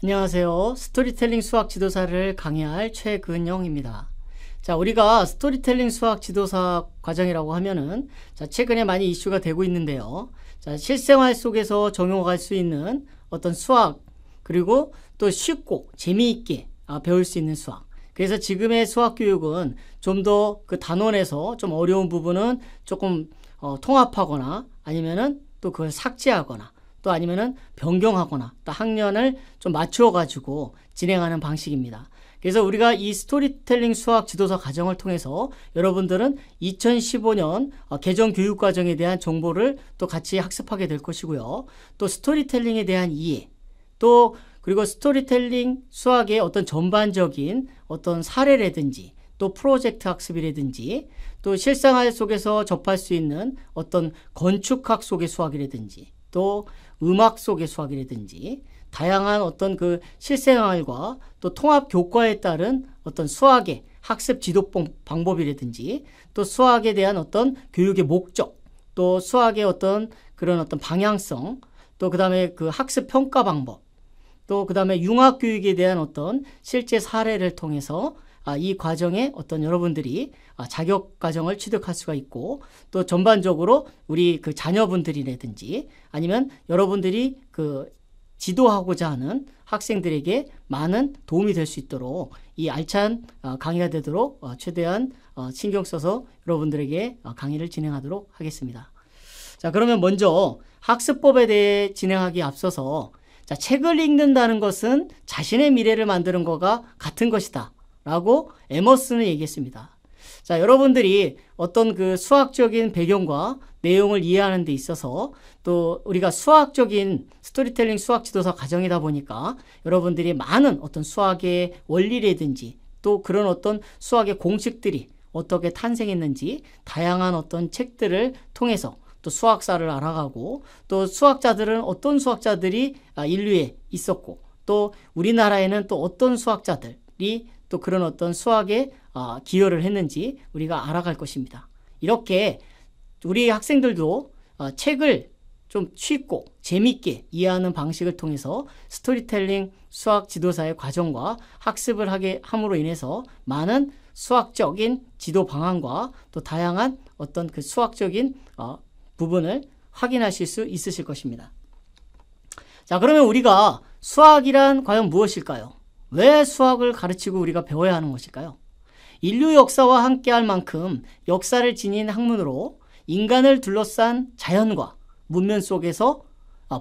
안녕하세요. 스토리텔링 수학 지도사를 강의할 최근영입니다. 자, 우리가 스토리텔링 수학 지도사 과정이라고 하면은 최근에 많이 이슈가 되고 있는데요. 자, 실생활 속에서 적용할 수 있는 어떤 수학, 그리고 또 쉽고 재미있게 배울 수 있는 수학. 그래서 지금의 수학 교육은 좀 더 그 단원에서 좀 어려운 부분은 조금 통합하거나 아니면은 또 그걸 삭제하거나 또 아니면은 변경하거나 또 학년을 좀 맞추어 가지고 진행하는 방식입니다. 그래서 우리가 이 스토리텔링 수학 지도사 과정을 통해서 여러분들은 2015년 개정 교육 과정에 대한 정보를 또 같이 학습하게 될 것이고요. 또 스토리텔링에 대한 이해, 또 그리고 스토리텔링 수학의 어떤 전반적인 어떤 사례라든지 또 프로젝트 학습이라든지 또 실생활 속에서 접할 수 있는 어떤 건축학 속의 수학이라든지 또 음악 속의 수학이라든지 다양한 어떤 그 실생활과 또 통합 교과에 따른 어떤 수학의 학습 지도 방법이라든지 또 수학에 대한 어떤 교육의 목적, 또 수학의 어떤 그런 어떤 방향성, 또 그다음에 그 학습 평가 방법, 또 그다음에 융합 교육에 대한 어떤 실제 사례를 통해서 이 과정에 어떤 여러분들이 자격 과정을 취득할 수가 있고 또 전반적으로 우리 그 자녀분들이라든지 아니면 여러분들이 그 지도하고자 하는 학생들에게 많은 도움이 될 수 있도록 이 알찬 강의가 되도록 최대한 신경 써서 여러분들에게 강의를 진행하도록 하겠습니다. 자, 그러면 먼저 학습법에 대해 진행하기에 앞서서 자, 책을 읽는다는 것은 자신의 미래를 만드는 것과 같은 것이다 라고 에머슨은 얘기했습니다. 자, 여러분들이 어떤 그 수학적인 배경과 내용을 이해하는 데 있어서 또 우리가 수학적인 스토리텔링 수학 지도사 과정이다 보니까 여러분들이 많은 어떤 수학의 원리라든지 또 그런 어떤 수학의 공식들이 어떻게 탄생했는지 다양한 어떤 책들을 통해서 또 수학사를 알아가고 또 수학자들은 어떤 수학자들이 인류에 있었고 또 우리나라에는 또 어떤 수학자들이 또 그런 어떤 수학에 기여를 했는지 우리가 알아갈 것입니다. 이렇게 우리 학생들도 책을 좀 쉽고 재밌게 이해하는 방식을 통해서 스토리텔링 수학 지도사의 과정과 학습을 하게 함으로 인해서 많은 수학적인 지도 방안과 또 다양한 어떤 그 수학적인 부분을 확인하실 수 있으실 것입니다. 자, 그러면 우리가 수학이란 과연 무엇일까요? 왜 수학을 가르치고 우리가 배워야 하는 것일까요? 인류 역사와 함께할 만큼 역사를 지닌 학문으로 인간을 둘러싼 자연과 문명 속에서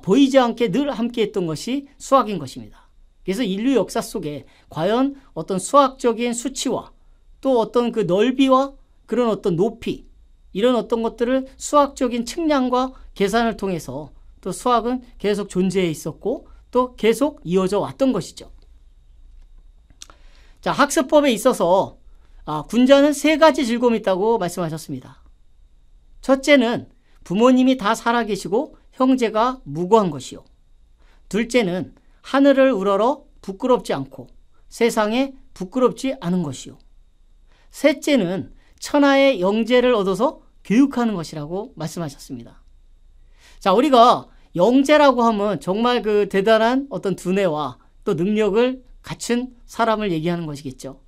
보이지 않게 늘 함께했던 것이 수학인 것입니다. 그래서 인류 역사 속에 과연 어떤 수학적인 수치와 또 어떤 그 넓이와 그런 어떤 높이 이런 어떤 것들을 수학적인 측량과 계산을 통해서 또 수학은 계속 존재해 있었고 또 계속 이어져 왔던 것이죠. 자, 학습법에 있어서 군자는 세 가지 즐거움이 있다고 말씀하셨습니다. 첫째는 부모님이 다 살아계시고 형제가 무고한 것이요. 둘째는 하늘을 우러러 부끄럽지 않고 세상에 부끄럽지 않은 것이요. 셋째는 천하의 영재를 얻어서 교육하는 것이라고 말씀하셨습니다. 자, 우리가 영재라고 하면 정말 그 대단한 어떤 두뇌와 또 능력을 갖춘 사람을 얘기하는 것이겠죠.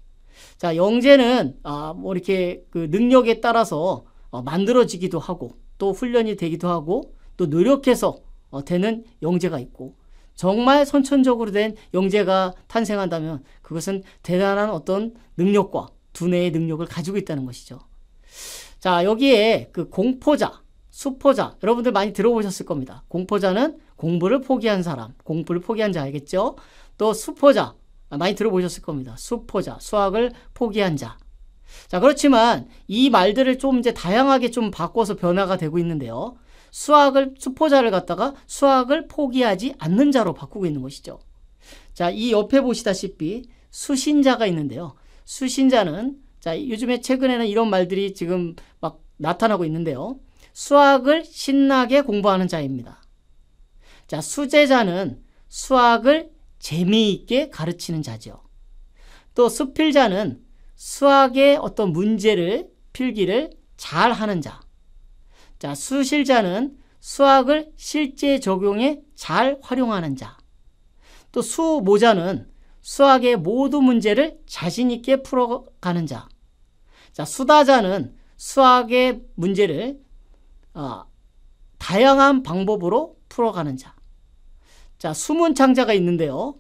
자, 영재는 뭐 이렇게 그 능력에 따라서 만들어지기도 하고 또 훈련이 되기도 하고 또 노력해서 되는 영재가 있고 정말 선천적으로 된 영재가 탄생한다면 그것은 대단한 어떤 능력과 두뇌의 능력을 가지고 있다는 것이죠. 자, 여기에 그 공포자, 수포자 여러분들 많이 들어보셨을 겁니다. 공포자는 공부를 포기한 사람, 공부를 포기한 자 알겠죠? 또 수포자 많이 들어보셨을 겁니다. 수포자, 수학을 포기한 자. 자, 그렇지만 이 말들을 좀 이제 다양하게 좀 바꿔서 변화가 되고 있는데요. 수포자를 갖다가 수학을 포기하지 않는 자로 바꾸고 있는 것이죠. 자, 이 옆에 보시다시피 수신자가 있는데요. 수신자는 자, 요즘에 최근에는 이런 말들이 지금 막 나타나고 있는데요. 수학을 신나게 공부하는 자입니다. 자, 수제자는 수학을 재미있게 가르치는 자죠. 또 수필자는 수학의 어떤 문제를 필기를 잘 하는 자. 자, 수실자는 수학을 실제 적용에 잘 활용하는 자. 또 수모자는 수학의 모든 문제를 자신 있게 풀어가는 자. 자, 수다자는 수학의 문제를 다양한 방법으로 풀어가는 자. 자, 수문창자가 있는데요.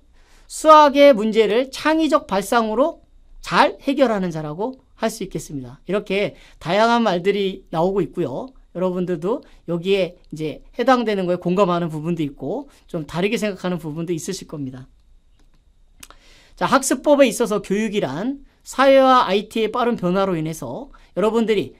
수학의 문제를 창의적 발상으로 잘 해결하는 자라고 할 수 있겠습니다. 이렇게 다양한 말들이 나오고 있고요. 여러분들도 여기에 이제 해당되는 거에 공감하는 부분도 있고 좀 다르게 생각하는 부분도 있으실 겁니다. 자, 학습법에 있어서 교육이란 사회와 IT의 빠른 변화로 인해서 여러분들이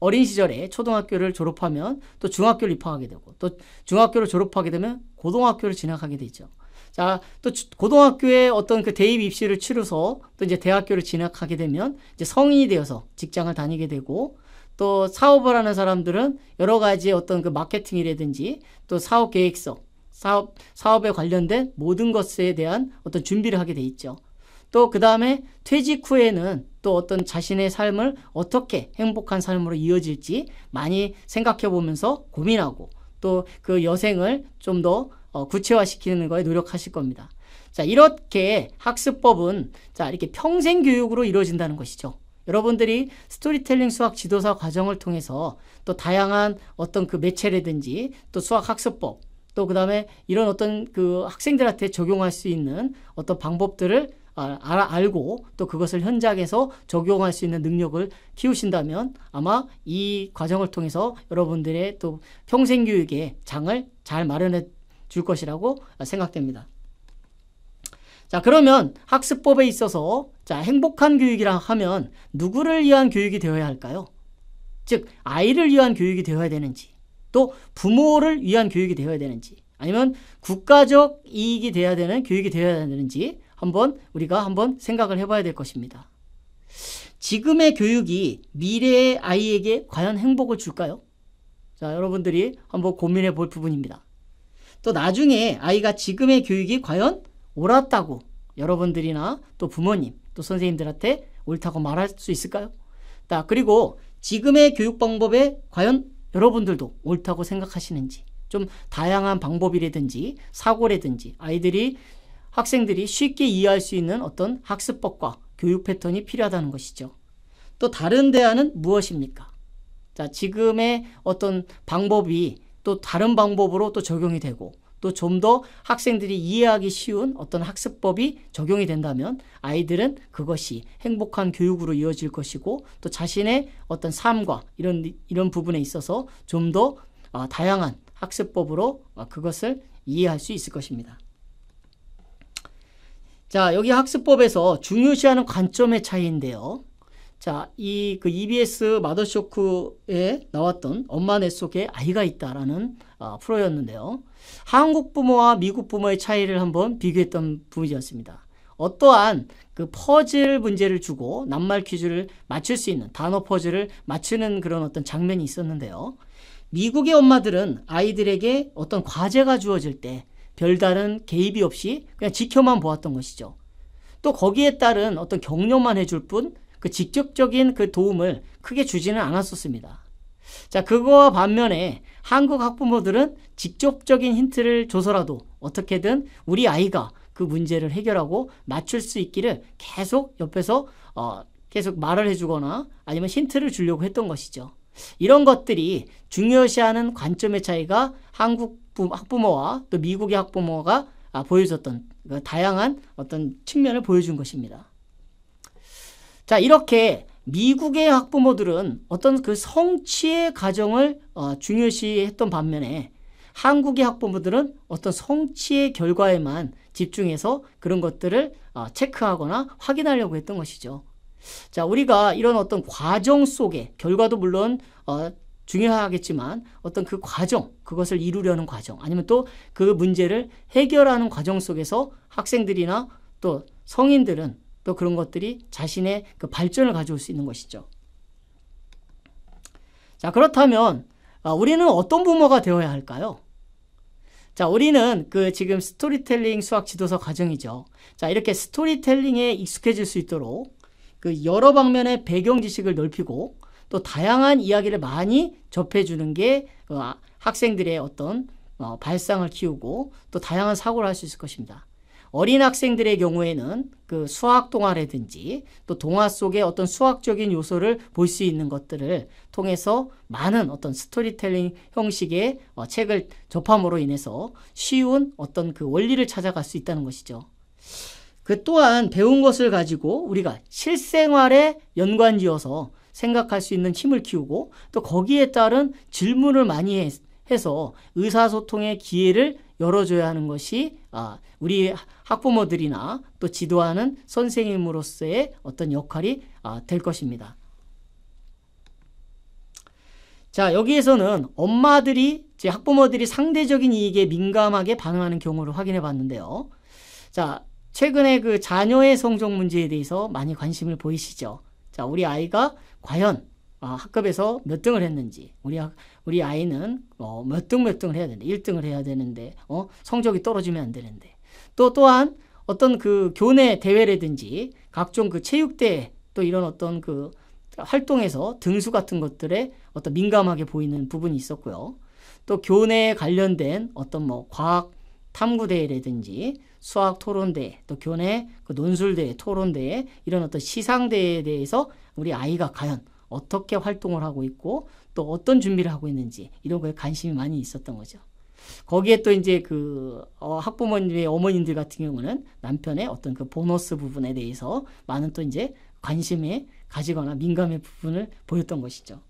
어린 시절에 초등학교를 졸업하면 또 중학교를 입학하게 되고 또 중학교를 졸업하게 되면 고등학교를 진학하게 되죠. 자, 또 고등학교에 어떤 그 대입 입시를 치러서 또 이제 대학교를 진학하게 되면 이제 성인이 되어서 직장을 다니게 되고 또 사업을 하는 사람들은 여러 가지 어떤 그 마케팅이라든지 또 사업 계획서, 사업에 관련된 모든 것에 대한 어떤 준비를 하게 돼 있죠. 또 그 다음에 퇴직 후에는 또 어떤 자신의 삶을 어떻게 행복한 삶으로 이어질지 많이 생각해 보면서 고민하고 또 그 여생을 좀 더 구체화시키는 거에 노력하실 겁니다. 자, 이렇게 학습법은 자, 이렇게 평생 교육으로 이루어진다는 것이죠. 여러분들이 스토리텔링 수학 지도사 과정을 통해서 또 다양한 어떤 그 매체라든지 또 수학 학습법 또 그다음에 이런 어떤 그 학생들한테 적용할 수 있는 어떤 방법들을 알고 또 그것을 현장에서 적용할 수 있는 능력을 키우신다면 아마 이 과정을 통해서 여러분들의 또 평생 교육의 장을 잘 마련해 줄 것이라고 생각됩니다. 자, 그러면 학습법에 있어서 자, 행복한 교육이라 하면 누구를 위한 교육이 되어야 할까요? 즉, 아이를 위한 교육이 되어야 되는지 또 부모를 위한 교육이 되어야 되는지 아니면 국가적 이익이 돼야 되는 교육이 되어야 되는지 우리가 한번 생각을 해봐야 될 것입니다. 지금의 교육이 미래의 아이에게 과연 행복을 줄까요? 자, 여러분들이 한번 고민해 볼 부분입니다. 또 나중에 아이가 지금의 교육이 과연 옳았다고 여러분들이나 또 부모님 또 선생님들한테 옳다고 말할 수 있을까요? 자, 그리고 지금의 교육 방법에 과연 여러분들도 옳다고 생각하시는지 좀 다양한 방법이라든지 사고라든지 학생들이 쉽게 이해할 수 있는 어떤 학습법과 교육 패턴이 필요하다는 것이죠. 또 다른 대안은 무엇입니까? 자, 지금의 어떤 방법이 또 다른 방법으로 또 적용이 되고 또 좀 더 학생들이 이해하기 쉬운 어떤 학습법이 적용이 된다면 아이들은 그것이 행복한 교육으로 이어질 것이고 또 자신의 어떤 삶과 이런 부분에 있어서 좀 더 다양한 학습법으로 그것을 이해할 수 있을 것입니다. 자, 여기 학습법에서 중요시하는 관점의 차이인데요. 자, 그 EBS 마더쇼크에 나왔던 엄마 내 속에 아이가 있다라는 프로였는데요. 한국 부모와 미국 부모의 차이를 한번 비교했던 부분이었습니다. 어떠한 그 퍼즐 문제를 주고 낱말 퀴즈를 맞출 수 있는 단어 퍼즐을 맞추는 그런 어떤 장면이 있었는데요. 미국의 엄마들은 아이들에게 어떤 과제가 주어질 때 별다른 개입이 없이 그냥 지켜만 보았던 것이죠. 또 거기에 따른 어떤 격려만 해줄 뿐 그 직접적인 그 도움을 크게 주지는 않았었습니다. 자, 그거와 반면에 한국 학부모들은 직접적인 힌트를 줘서라도 어떻게든 우리 아이가 그 문제를 해결하고 맞출 수 있기를 계속 옆에서 계속 말을 해주거나 아니면 힌트를 주려고 했던 것이죠. 이런 것들이 중요시하는 관점의 차이가 한국 학부모와 또 미국의 학부모가 보여줬던 그 다양한 어떤 측면을 보여준 것입니다. 자, 이렇게 미국의 학부모들은 어떤 그 성취의 과정을 중요시했던 반면에 한국의 학부모들은 어떤 성취의 결과에만 집중해서 그런 것들을 체크하거나 확인하려고 했던 것이죠. 자, 우리가 이런 어떤 과정 속에 결과도 물론 중요하겠지만 어떤 그 과정, 그것을 이루려는 과정 아니면 또 그 문제를 해결하는 과정 속에서 학생들이나 또 성인들은 또 그런 것들이 자신의 그 발전을 가져올 수 있는 것이죠. 자, 그렇다면 우리는 어떤 부모가 되어야 할까요? 자, 우리는 그 지금 스토리텔링 수학 지도서 과정이죠. 자, 이렇게 스토리텔링에 익숙해질 수 있도록 그 여러 방면의 배경 지식을 넓히고 또 다양한 이야기를 많이 접해주는 게 학생들의 어떤 발상을 키우고 또 다양한 사고를 할 수 있을 것입니다. 어린 학생들의 경우에는 그 수학 동화라든지 또 동화 속의 어떤 수학적인 요소를 볼 수 있는 것들을 통해서 많은 어떤 스토리텔링 형식의 책을 접함으로 인해서 쉬운 어떤 그 원리를 찾아갈 수 있다는 것이죠. 그 또한 배운 것을 가지고 우리가 실생활에 연관지어서 생각할 수 있는 힘을 키우고 또 거기에 따른 질문을 많이 해서 의사소통의 기회를 열어줘야 하는 것이 우리 학부모들이나 또 지도하는 선생님으로서의 어떤 역할이 될 것입니다. 자, 여기에서는 엄마들이, 학부모들이 상대적인 이익에 민감하게 반응하는 경우를 확인해 봤는데요. 자, 최근에 그 자녀의 성적 문제에 대해서 많이 관심을 보이시죠? 자, 우리 아이가 과연 학급에서 몇 등을 했는지, 우리 아이는 몇 등을 해야 되는데, 1등을 해야 되는데, 성적이 떨어지면 안 되는데, 또한 어떤 그 교내 대회라든지 각종 그 체육대회 또 이런 어떤 그 활동에서 등수 같은 것들에 어떤 민감하게 보이는 부분이 있었고요. 또 교내에 관련된 어떤 뭐 과학 탐구대회라든지 수학 토론대회, 또 교내 그 논술대회, 토론대회 이런 어떤 시상대회에 대해서 우리 아이가 과연 어떻게 활동을 하고 있고 또 어떤 준비를 하고 있는지 이런 거에 관심이 많이 있었던 거죠. 거기에 또 이제 그 학부모님의 어머님들 같은 경우는 남편의 어떤 그 보너스 부분에 대해서 많은 또 이제 관심에 가지거나 민감한 부분을 보였던 것이죠.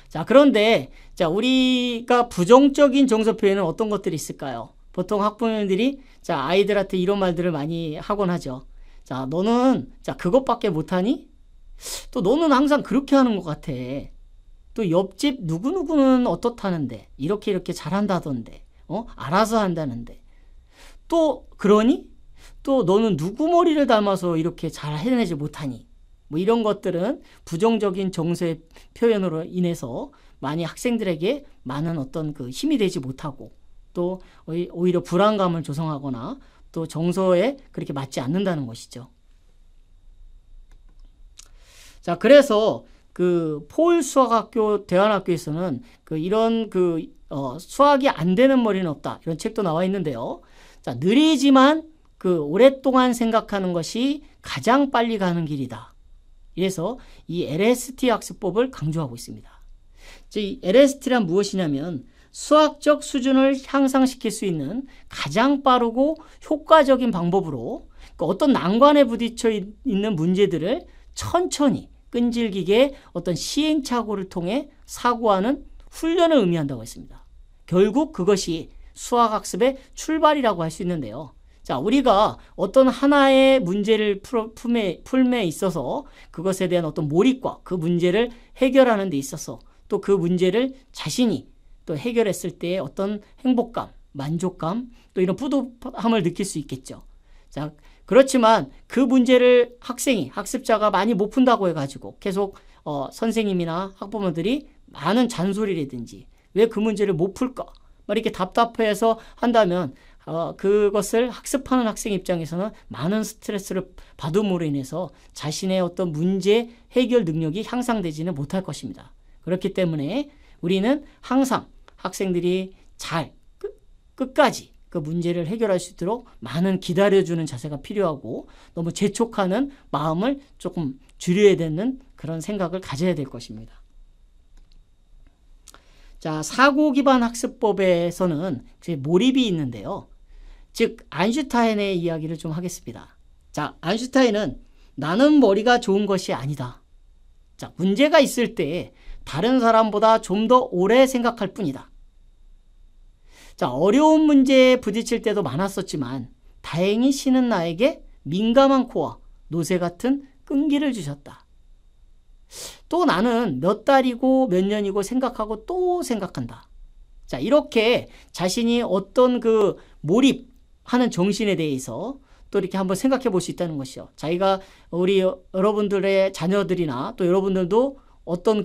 자, 그런데 우리가 부정적인 정서 표현은 어떤 것들이 있을까요? 보통 학부모님들이 아이들한테 이런 말들을 많이 하곤 하죠. 자, 너는 그것밖에 못하니? 또 너는 항상 그렇게 하는 것 같아. 또 옆집 누구누구는 어떻다는데 이렇게 잘한다던데 알아서 한다는데 또 그러니? 또 너는 누구 머리를 닮아서 이렇게 잘 해내지 못하니? 뭐 이런 것들은 부정적인 정서의 표현으로 인해서 많이 학생들에게 많은 어떤 그 힘이 되지 못하고 또 오히려 불안감을 조성하거나 또 정서에 그렇게 맞지 않는다는 것이죠. 자, 그래서 그 폴 수학학교 대안학교에서는 이런 수학이 안 되는 머리는 없다 이런 책도 나와 있는데요. 자, 느리지만 오랫동안 생각하는 것이 가장 빨리 가는 길이다. 이래서 이 LST 학습법을 강조하고 있습니다. 이 LST란 무엇이냐면 수학적 수준을 향상시킬 수 있는 가장 빠르고 효과적인 방법으로 어떤 난관에 부딪혀 있는 문제들을 천천히 끈질기게 어떤 시행착오를 통해 사고하는 훈련을 의미한다고 했습니다. 결국 그것이 수학학습의 출발이라고 할 수 있는데요. 자, 우리가 어떤 하나의 문제를 풀매 있어서 그것에 대한 어떤 몰입과 그 문제를 해결하는 데 있어서 또 그 문제를 자신이 또 해결했을 때의 어떤 행복감, 만족감, 또 이런 뿌듯함을 느낄 수 있겠죠. 자, 그렇지만 그 문제를 학습자가 많이 못 푼다고 해가지고 계속 선생님이나 학부모들이 많은 잔소리라든지 왜 그 문제를 못 풀까? 이렇게 답답해서 한다면 그것을 학습하는 학생 입장에서는 많은 스트레스를 받음으로 인해서 자신의 어떤 문제 해결 능력이 향상되지는 못할 것입니다. 그렇기 때문에 우리는 항상 학생들이 잘 끝까지 그 문제를 해결할 수 있도록 많은 기다려주는 자세가 필요하고 너무 재촉하는 마음을 조금 줄여야 되는 그런 생각을 가져야 될 것입니다. 자, 사고 기반 학습법에서는 몰입이 있는데요. 즉 아인슈타인의 이야기를 좀 하겠습니다. 자, 아인슈타인은 나는 머리가 좋은 것이 아니다. 자, 문제가 있을 때 다른 사람보다 좀 더 오래 생각할 뿐이다. 자, 어려운 문제에 부딪힐 때도 많았었지만 다행히 신은 나에게 민감한 코와 노새 같은 끈기를 주셨다. 또 나는 몇 달이고 몇 년이고 생각하고 또 생각한다. 자, 이렇게 자신이 어떤 몰입하는 정신에 대해서 또 이렇게 한번 생각해 볼 수 있다는 것이요. 자기가 우리 여러분들의 자녀들이나 또 여러분들도 어떤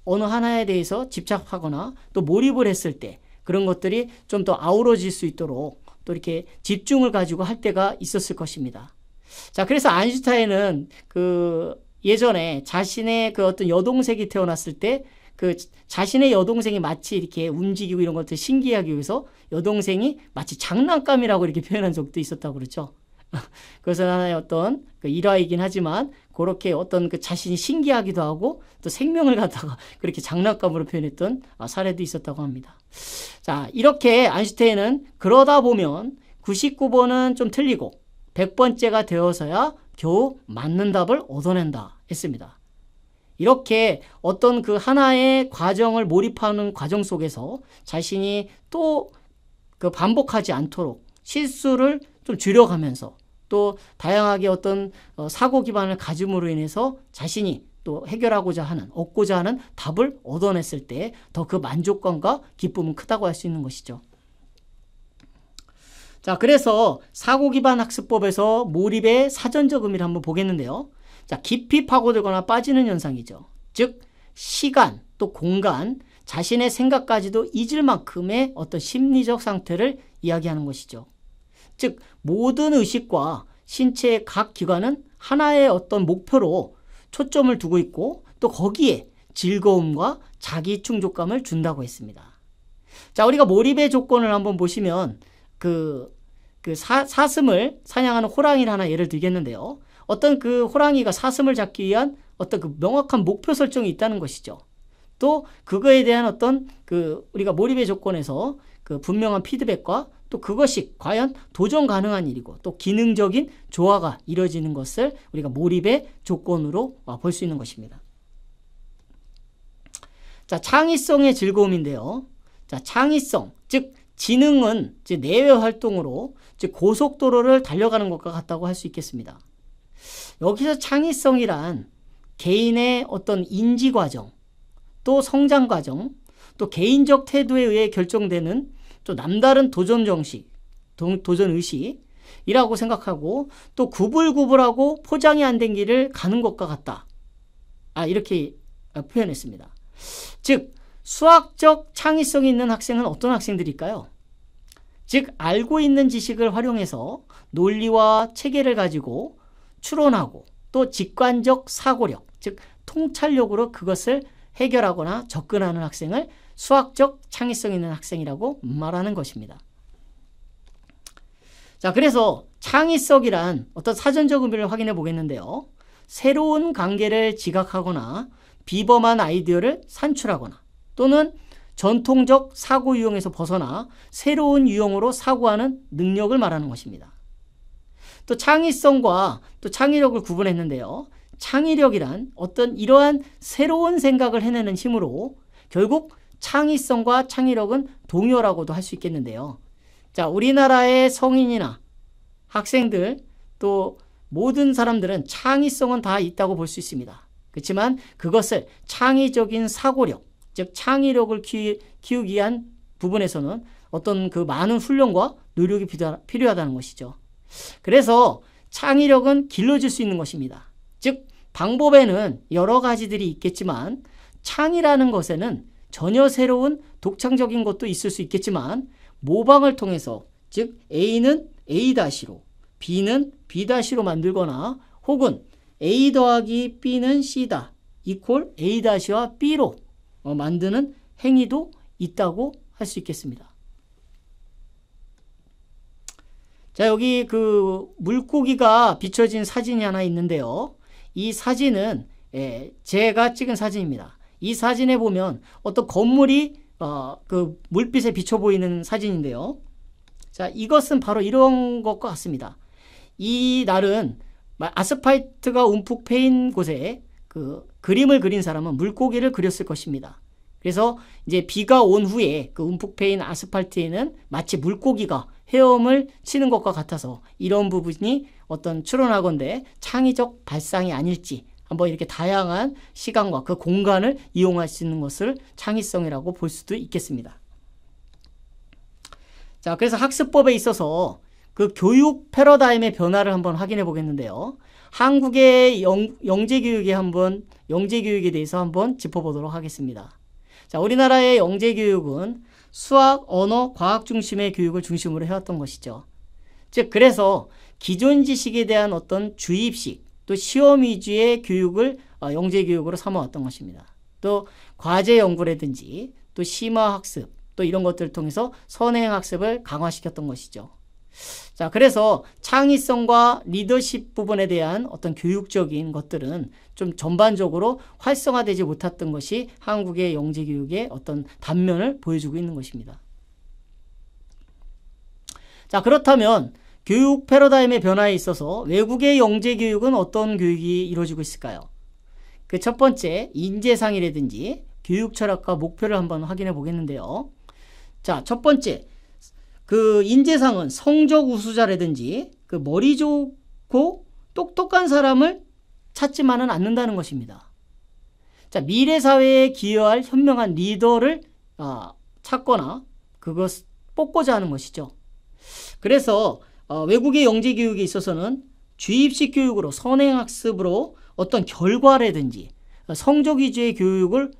어느 하나에 대해서 집착하거나 또 몰입을 했을 때 그런 것들이 좀 더 아우러질 수 있도록 또 이렇게 집중을 가지고 할 때가 있었을 것입니다. 자, 그래서 아인슈타인은 예전에 자신의 어떤 여동생이 태어났을 때 그 자신의 여동생이 마치 이렇게 움직이고 이런 것들 신기하기 위해서 여동생이 마치 장난감이라고 이렇게 표현한 적도 있었다고 그러죠. 그래서 하나의 어떤 그 일화이긴 하지만 그렇게 어떤 그 자신이 신기하기도 하고 또 생명을 갖다가 그렇게 장난감으로 표현했던 사례도 있었다고 합니다. 자, 이렇게 아인슈타인은 그러다 보면 99번은 좀 틀리고 100번째가 되어서야 겨우 맞는 답을 얻어낸다 했습니다. 이렇게 어떤 그 하나의 과정을 몰입하는 과정 속에서 자신이 또 그 반복하지 않도록 실수를 좀 줄여가면서 또 다양하게 어떤 사고 기반을 가짐으로 인해서 자신이 또 해결하고자 하는, 얻고자 하는 답을 얻어냈을 때 더 그 만족감과 기쁨은 크다고 할 수 있는 것이죠. 자, 그래서 사고 기반 학습법에서 몰입의 사전적 의미를 한번 보겠는데요. 자, 깊이 파고들거나 빠지는 현상이죠. 즉, 시간 또 공간, 자신의 생각까지도 잊을 만큼의 어떤 심리적 상태를 이야기하는 것이죠. 즉, 모든 의식과 신체의 각 기관은 하나의 어떤 목표로 초점을 두고 있고 또 거기에 즐거움과 자기 충족감을 준다고 했습니다. 자, 우리가 몰입의 조건을 한번 보시면 사슴을 사냥하는 호랑이를 하나 예를 들겠는데요. 어떤 그 호랑이가 사슴을 잡기 위한 어떤 그 명확한 목표 설정이 있다는 것이죠. 또 그거에 대한 어떤 우리가 몰입의 조건에서 그 분명한 피드백과 또 그것이 과연 도전 가능한 일이고 또 기능적인 조화가 이루어지는 것을 우리가 몰입의 조건으로 볼 수 있는 것입니다. 자, 창의성의 즐거움인데요. 자, 창의성, 즉 지능은 즉 내외 활동으로 즉 고속도로를 달려가는 것과 같다고 할 수 있겠습니다. 여기서 창의성이란 개인의 어떤 인지 과정, 또 성장 과정, 또 개인적 태도에 의해 결정되는 또 남다른 도전 정식, 도전 의식이라고 생각하고 또 구불구불하고 포장이 안 된 길을 가는 것과 같다. 이렇게 표현했습니다. 즉 수학적 창의성이 있는 학생은 어떤 학생들일까요? 즉 알고 있는 지식을 활용해서 논리와 체계를 가지고 추론하고 또 직관적 사고력, 즉 통찰력으로 그것을 해결하거나 접근하는 학생을 수학적 창의성 있는 학생이라고 말하는 것입니다. 자, 그래서 창의성이란 어떤 사전적 의미를 확인해 보겠는데요. 새로운 관계를 지각하거나 비범한 아이디어를 산출하거나 또는 전통적 사고 유형에서 벗어나 새로운 유형으로 사고하는 능력을 말하는 것입니다. 또 창의성과 또 창의력을 구분했는데요. 창의력이란 어떤 이러한 새로운 생각을 해내는 힘으로 결국 창의성과 창의력은 동요라고도 할 수 있겠는데요. 자, 우리나라의 성인이나 학생들 또 모든 사람들은 창의성은 다 있다고 볼 수 있습니다. 그렇지만 그것을 창의적인 사고력, 즉 창의력을 키우기 위한 부분에서는 어떤 그 많은 훈련과 노력이 필요하다는 것이죠. 그래서 창의력은 길러질 수 있는 것입니다. 즉 방법에는 여러 가지들이 있겠지만 창의라는 것에는 전혀 새로운 독창적인 것도 있을 수 있겠지만 모방을 통해서 즉 A는 A-로 B는 B-로 만들거나 혹은 A 더하기 B는 C다 이퀄 A-와 B로 만드는 행위도 있다고 할 수 있겠습니다. 자, 여기 그 물고기가 비춰진 사진이 하나 있는데요. 이 사진은 제가 찍은 사진입니다. 이 사진에 보면 어떤 건물이 그 물빛에 비쳐 보이는 사진인데요. 자, 이것은 바로 이런 것과 같습니다. 이 날은 아스팔트가 움푹 패인 곳에 그 그림을 그린 사람은 물고기를 그렸을 것입니다. 그래서 이제 비가 온 후에 그 움푹 패인 아스팔트에는 마치 물고기가 헤엄을 치는 것과 같아서 이런 부분이 어떤 추론하건대 창의적 발상이 아닐지 한번 이렇게 다양한 시간과 그 공간을 이용할 수 있는 것을 창의성이라고 볼 수도 있겠습니다. 자, 그래서 학습법에 있어서 그 교육 패러다임의 변화를 한번 확인해 보겠는데요. 한국의 영재교육에 대해서 한번 짚어보도록 하겠습니다. 자, 우리나라의 영재교육은 수학, 언어, 과학 중심의 교육을 중심으로 해왔던 것이죠. 즉, 그래서 기존 지식에 대한 어떤 주입식, 또 시험 위주의 교육을 영재교육으로 삼아왔던 것입니다. 또 과제 연구라든지 또 심화 학습 또 이런 것들을 통해서 선행 학습을 강화시켰던 것이죠. 자, 그래서 창의성과 리더십 부분에 대한 어떤 교육적인 것들은 좀 전반적으로 활성화되지 못했던 것이 한국의 영재교육의 어떤 단면을 보여주고 있는 것입니다. 자, 그렇다면 교육 패러다임의 변화에 있어서 외국의 영재교육은 어떤 교육이 이루어지고 있을까요? 그 첫 번째, 인재상이라든지 교육 철학과 목표를 한번 확인해 보겠는데요. 자, 첫 번째, 그 인재상은 성적 우수자라든지 그 머리 좋고 똑똑한 사람을 찾지만은 않는다는 것입니다. 자, 미래 사회에 기여할 현명한 리더를 찾거나 그것 뽑고자 하는 것이죠. 그래서 외국의 영재교육에 있어서는 주입식 교육으로 선행학습으로 어떤 결과라든지 성적 위주의 교육을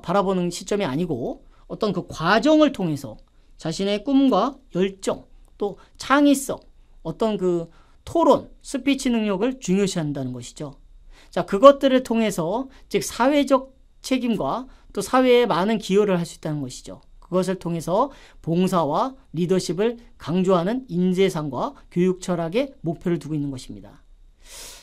바라보는 시점이 아니고 어떤 그 과정을 통해서 자신의 꿈과 열정 또 창의성 어떤 그 토론, 스피치 능력을 중요시한다는 것이죠. 자, 그것들을 통해서 즉 사회적 책임과 또 사회에 많은 기여를 할 수 있다는 것이죠. 그것을 통해서 봉사와 리더십을 강조하는 인재상과 교육 철학의 목표를 두고 있는 것입니다.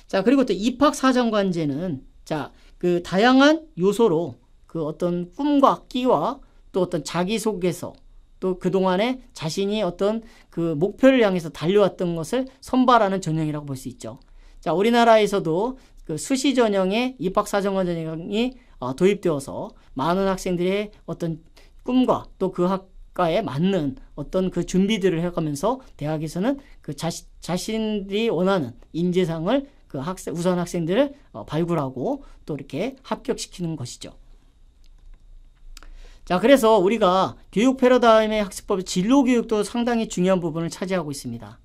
자, 그리고 또 입학사정관제는 자, 그 다양한 요소로 그 어떤 꿈과 끼와 또 어떤 자기소개서 또 그동안에 자신이 어떤 그 목표를 향해서 달려왔던 것을 선발하는 전형이라고 볼 수 있죠. 자, 우리나라에서도 그 수시 전형의 입학사정관 전형이 도입되어서 많은 학생들의 어떤 꿈과 또 그 학과에 맞는 어떤 그 준비들을 해가면서 대학에서는 그 자신들이 원하는 인재상을 그 우선 학생들을 발굴하고 또 이렇게 합격시키는 것이죠. 자, 그래서 우리가 교육 패러다임의 학습법의 진로 교육도 상당히 중요한 부분을 차지하고 있습니다.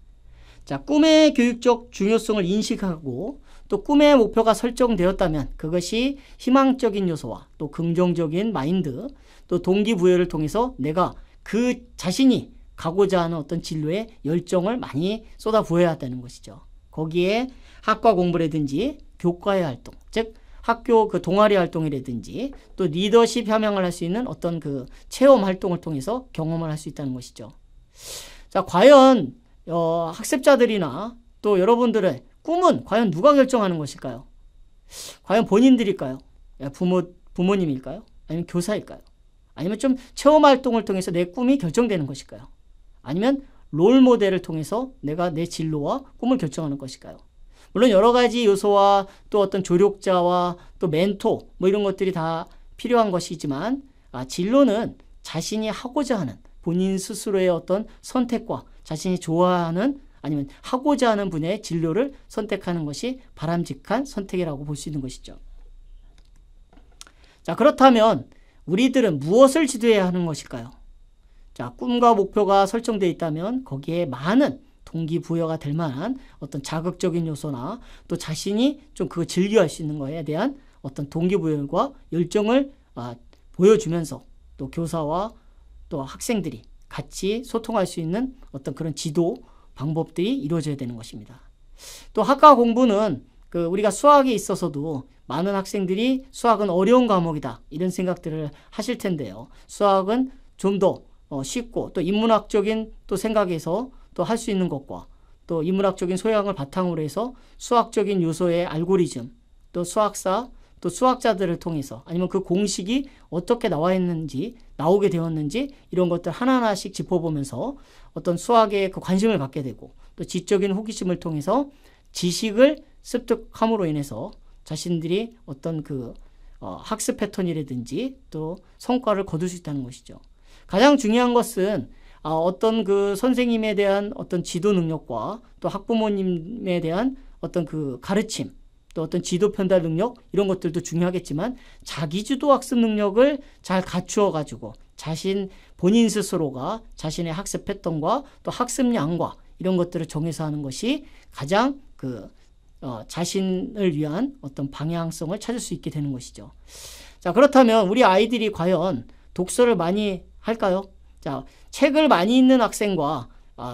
자, 꿈의 교육적 중요성을 인식하고 또 꿈의 목표가 설정되었다면 그것이 희망적인 요소와 또 긍정적인 마인드 또 동기부여를 통해서 내가 그 자신이 가고자 하는 어떤 진로에 열정을 많이 쏟아부어야 한다는 것이죠. 거기에 학과 공부라든지 교과의 활동, 즉 학교 그 동아리 활동이라든지 또 리더십 함양을 할 수 있는 어떤 그 체험 활동을 통해서 경험을 할 수 있다는 것이죠. 자, 과연 학습자들이나 또 여러분들의 꿈은 과연 누가 결정하는 것일까요? 과연 본인들일까요? 부모님일까요? 아니면 교사일까요? 아니면 좀 체험 활동을 통해서 내 꿈이 결정되는 것일까요? 아니면 롤 모델을 통해서 내가 내 진로와 꿈을 결정하는 것일까요? 물론 여러 가지 요소와 또 어떤 조력자와 또 멘토 뭐 이런 것들이 다 필요한 것이지만 진로는 자신이 하고자 하는 본인 스스로의 어떤 선택과 자신이 좋아하는 아니면 하고자 하는 분야의 진로를 선택하는 것이 바람직한 선택이라고 볼 수 있는 것이죠. 자, 그렇다면 우리들은 무엇을 지도해야 하는 것일까요? 자, 꿈과 목표가 설정되어 있다면 거기에 많은 동기부여가 될 만한 어떤 자극적인 요소나 또 자신이 좀 그거 즐겨할 수 있는 거에 대한 어떤 동기부여과 열정을 보여주면서 또 교사와 또 학생들이 같이 소통할 수 있는 어떤 그런 지도 방법들이 이루어져야 되는 것입니다. 또 학과 공부는 그 우리가 수학에 있어서도 많은 학생들이 수학은 어려운 과목이다 이런 생각들을 하실 텐데요. 수학은 좀 더 쉽고 또 인문학적인 또 생각에서 또 할 수 있는 것과 또 인문학적인 소양을 바탕으로 해서 수학적인 요소의 알고리즘 또 수학사 또 수학자들을 통해서 아니면 그 공식이 어떻게 나오게 되었는지 이런 것들 하나하나씩 짚어보면서 어떤 수학에 그 관심을 갖게 되고 또 지적인 호기심을 통해서 지식을 습득함으로 인해서 자신들이 어떤 그 학습 패턴이라든지 또 성과를 거둘 수 있다는 것이죠. 가장 중요한 것은 어떤 그 선생님에 대한 어떤 지도 능력과 또 학부모님에 대한 어떤 그 가르침 또 어떤 지도 편달 능력 이런 것들도 중요하겠지만 자기주도 학습 능력을 잘 갖추어 가지고 본인 스스로가 자신의 학습 패턴과 또 학습량과 이런 것들을 정해서 하는 것이 가장 자신을 위한 어떤 방향성을 찾을 수 있게 되는 것이죠. 자, 그렇다면 우리 아이들이 과연 독서를 많이 할까요? 자, 책을 많이 읽는 학생과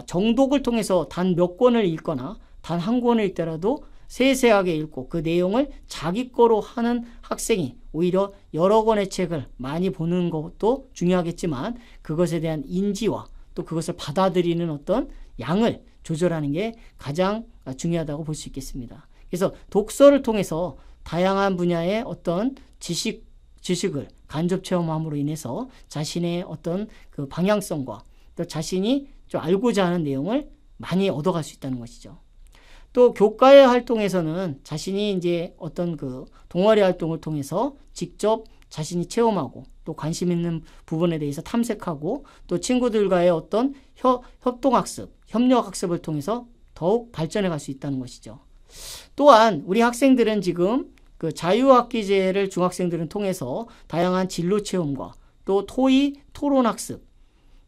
정독을 통해서 단 몇 권을 읽거나 단 한 권을 읽더라도 세세하게 읽고 그 내용을 자기 거로 하는 학생이 오히려 여러 권의 책을 많이 보는 것도 중요하겠지만 그것에 대한 인지와 또 그것을 받아들이는 어떤 양을 조절하는 게 가장 중요하다고 볼 수 있겠습니다. 그래서 독서를 통해서 다양한 분야의 어떤 지식을 간접 체험함으로 인해서 자신의 어떤 그 방향성과 또 자신이 좀 알고자 하는 내용을 많이 얻어갈 수 있다는 것이죠. 또 교과의 활동에서는 자신이 이제 어떤 그 동아리 활동을 통해서 직접 자신이 체험하고 또 관심 있는 부분에 대해서 탐색하고 또 친구들과의 어떤 협동학습, 협력학습을 통해서 더욱 발전해 갈 수 있다는 것이죠. 또한 우리 학생들은 지금 그 자유학기제를 중학생들은 통해서 다양한 진로 체험과 또 토의, 토론학습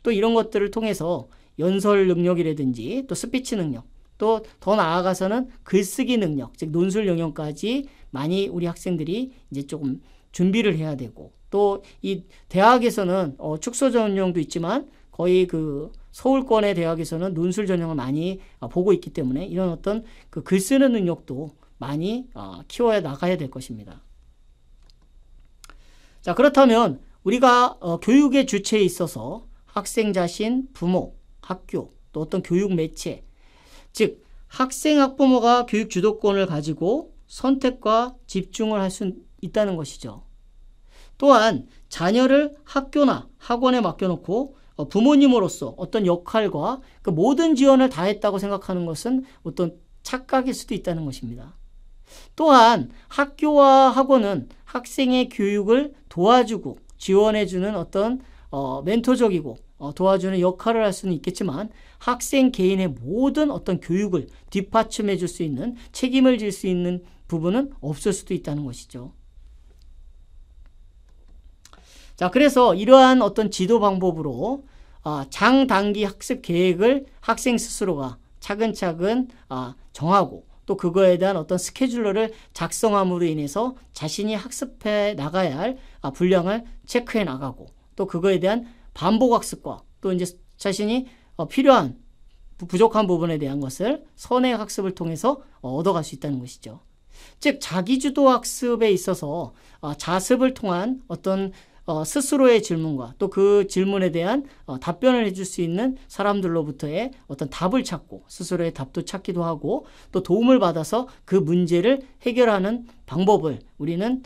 또 이런 것들을 통해서 연설 능력이라든지 또 스피치 능력 또 더 나아가서는 글쓰기 능력, 즉 논술 영역까지 많이 우리 학생들이 이제 조금 준비를 해야 되고 또 이 대학에서는 축소 전형도 있지만 거의 그 서울권의 대학에서는 논술 전형을 많이 보고 있기 때문에 이런 어떤 그 글 쓰는 능력도 많이 키워야 나가야 될 것입니다. 자, 그렇다면 우리가 교육의 주체에 있어서 학생 자신, 부모, 학교, 또 어떤 교육 매체, 즉 학생, 학부모가 교육 주도권을 가지고 선택과 집중을 할 수 있다는 것이죠. 또한 자녀를 학교나 학원에 맡겨놓고 부모님으로서 어떤 역할과 그 모든 지원을 다했다고 생각하는 것은 어떤 착각일 수도 있다는 것입니다. 또한 학교와 학원은 학생의 교육을 도와주고 지원해주는 어떤 멘토적이고 도와주는 역할을 할 수는 있겠지만 학생 개인의 모든 어떤 교육을 뒷받침해 줄 수 있는 책임을 질 수 있는 부분은 없을 수도 있다는 것이죠. 자, 그래서 이러한 어떤 지도 방법으로 장단기 학습 계획을 학생 스스로가 차근차근 정하고 또 그거에 대한 어떤 스케줄러를 작성함으로 인해서 자신이 학습해 나가야 할 분량을 체크해 나가고 또 그거에 대한 반복 학습과 또 이제 자신이 필요한 부족한 부분에 대한 것을 선행 학습을 통해서 얻어갈 수 있다는 것이죠. 즉 자기주도 학습에 있어서 자습을 통한 어떤 스스로의 질문과 또 그 질문에 대한 답변을 해줄 수 있는 사람들로부터의 어떤 답을 찾고 스스로의 답도 찾기도 하고 또 도움을 받아서 그 문제를 해결하는 방법을 우리는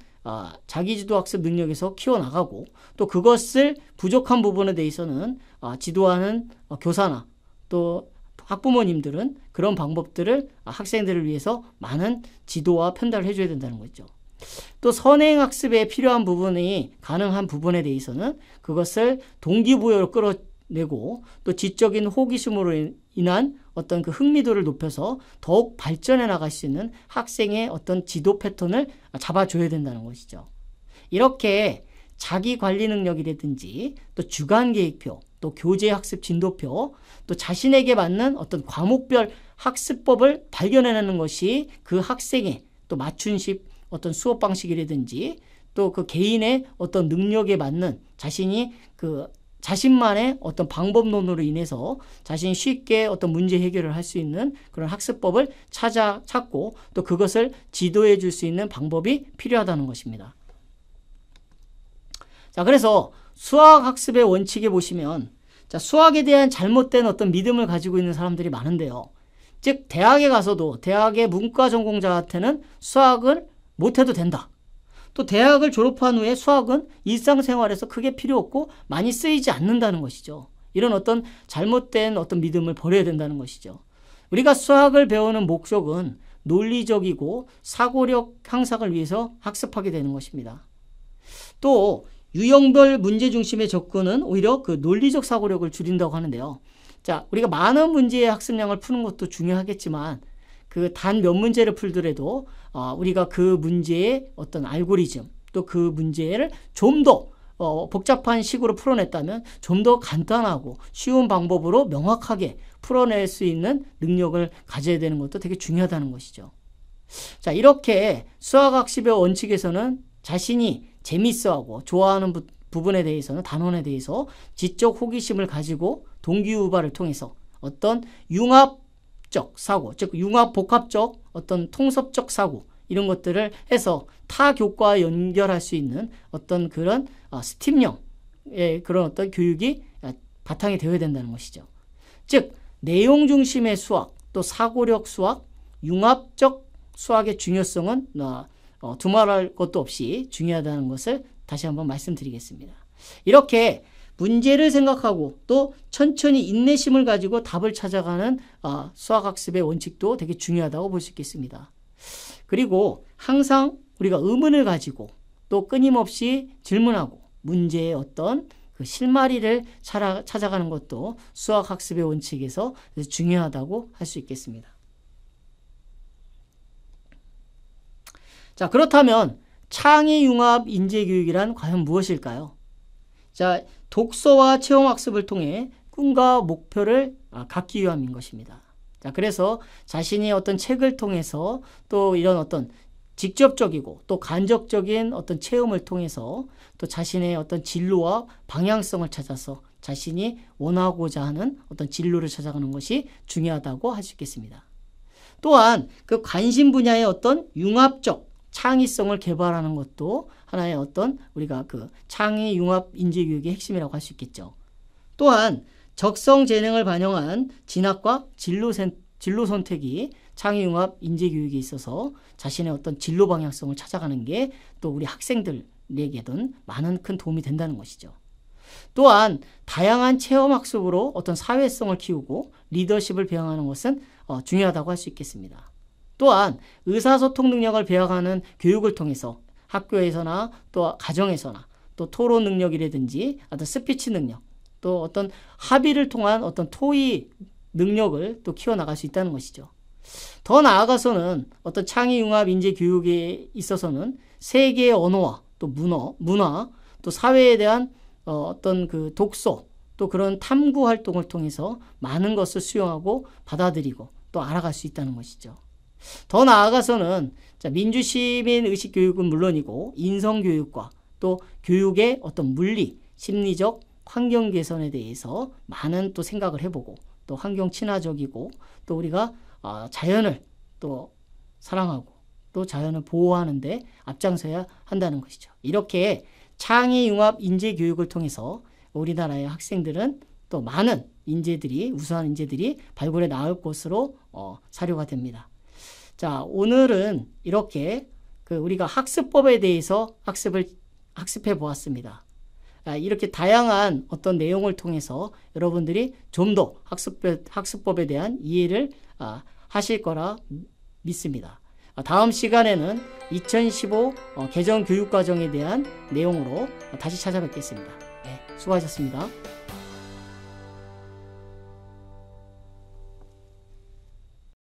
자기주도 학습 능력에서 키워나가고 또 그것을 부족한 부분에 대해서는 지도하는 교사나 또 학부모님들은 그런 방법들을 학생들을 위해서 많은 지도와 편달을 해줘야 된다는 거죠. 또 선행학습에 필요한 부분이 가능한 부분에 대해서는 그것을 동기부여로 끌어내고 또 지적인 호기심으로 인한 어떤 그 흥미도를 높여서 더욱 발전해 나갈 수 있는 학생의 어떤 지도 패턴을 잡아줘야 된다는 것이죠. 이렇게 자기 관리 능력이라든지 또 주간 계획표, 또 교재 학습 진도표, 또 자신에게 맞는 어떤 과목별 학습법을 발견해내는 것이 그 학생의 또 맞춤식 어떤 수업 방식이라든지 또 그 개인의 어떤 능력에 맞는 자신이 그 자신만의 어떤 방법론으로 인해서 자신이 쉽게 어떤 문제 해결을 할 수 있는 그런 학습법을 찾고 또 그것을 지도해 줄 수 있는 방법이 필요하다는 것입니다. 자, 그래서 수학 학습의 원칙에 보시면 수학에 대한 잘못된 어떤 믿음을 가지고 있는 사람들이 많은데요. 즉 대학에 가서도 대학의 문과 전공자한테는 수학을 못해도 된다. 또 대학을 졸업한 후에 수학은 일상생활에서 크게 필요 없고 많이 쓰이지 않는다는 것이죠. 이런 어떤 잘못된 어떤 믿음을 버려야 된다는 것이죠. 우리가 수학을 배우는 목적은 논리적이고 사고력 향상을 위해서 학습하게 되는 것입니다. 또 유형별 문제 중심의 접근은 오히려 그 논리적 사고력을 줄인다고 하는데요. 자, 우리가 많은 문제의 학습량을 푸는 것도 중요하겠지만 그 단 몇 문제를 풀더라도 우리가 그 문제의 어떤 알고리즘 또 그 문제를 좀 더 복잡한 식으로 풀어냈다면 좀 더 간단하고 쉬운 방법으로 명확하게 풀어낼 수 있는 능력을 가져야 되는 것도 되게 중요하다는 것이죠. 자, 이렇게 수학학습의 원칙에서는 자신이 재밌어하고 좋아하는 부분에 대해서는 단원에 대해서 지적 호기심을 가지고 동기유발을 통해서 어떤 융합 융합적 사고, 즉 융합 복합적 어떤 통섭적 사고 이런 것들을 해서 타 교과와 연결할 수 있는 어떤 그런 스팀형의 그런 어떤 교육이 바탕이 되어야 된다는 것이죠. 즉 내용 중심의 수학, 또 사고력 수학, 융합적 수학의 중요성은 두말할 것도 없이 중요하다는 것을 다시 한번 말씀드리겠습니다. 이렇게 문제를 생각하고 또 천천히 인내심을 가지고 답을 찾아가는 수학학습의 원칙도 되게 중요하다고 볼 수 있겠습니다. 그리고 항상 우리가 의문을 가지고 또 끊임없이 질문하고 문제의 어떤 그 실마리를 찾아가는 것도 수학학습의 원칙에서 중요하다고 할 수 있겠습니다. 자, 그렇다면 창의융합 인재교육이란 과연 무엇일까요? 자, 독서와 체험학습을 통해 꿈과 목표를 갖기 위함인 것입니다. 자, 그래서 자신이 어떤 책을 통해서 또 이런 어떤 직접적이고 또 간접적인 어떤 체험을 통해서 또 자신의 어떤 진로와 방향성을 찾아서 자신이 원하고자 하는 어떤 진로를 찾아가는 것이 중요하다고 할 수 있겠습니다. 또한 그 관심 분야의 어떤 융합적 창의성을 개발하는 것도 하나의 어떤 우리가 그 창의 융합 인재교육의 핵심이라고 할 수 있겠죠. 또한 적성 재능을 반영한 진학과 진로 선택이 창의 융합 인재교육에 있어서 자신의 어떤 진로 방향성을 찾아가는 게 또 우리 학생들에게든 많은 큰 도움이 된다는 것이죠. 또한 다양한 체험학습으로 어떤 사회성을 키우고 리더십을 배양하는 것은 중요하다고 할 수 있겠습니다. 또한 의사소통 능력을 배양하는 교육을 통해서 학교에서나 또 가정에서나 또 토론 능력이라든지 어떤 스피치 능력 또 어떤 합의를 통한 어떤 토의 능력을 또 키워나갈 수 있다는 것이죠. 더 나아가서는 어떤 창의융합 인재교육에 있어서는 세계의 언어와 또 문화 또 사회에 대한 어떤 그 독서 또 그런 탐구 활동을 통해서 많은 것을 수용하고 받아들이고 또 알아갈 수 있다는 것이죠. 더 나아가서는 민주시민 의식교육은 물론이고 인성교육과 또 교육의 어떤 물리, 심리적, 환경 개선에 대해서 많은 또 생각을 해보고 또 환경 친화적이고 또 우리가 자연을 또 사랑하고 또 자연을 보호하는 데 앞장서야 한다는 것이죠. 이렇게 창의융합 인재교육을 통해서 우리나라의 학생들은 또 많은 인재들이 우수한 인재들이 발굴해 나올 것으로 사료가 됩니다. 자, 오늘은 이렇게 우리가 학습법에 대해서 학습해 보았습니다. 이렇게 다양한 어떤 내용을 통해서 여러분들이 좀 더 학습법에 대한 이해를 하실 거라 믿습니다. 다음 시간에는 2015 개정교육과정에 대한 내용으로 다시 찾아뵙겠습니다. 네, 수고하셨습니다.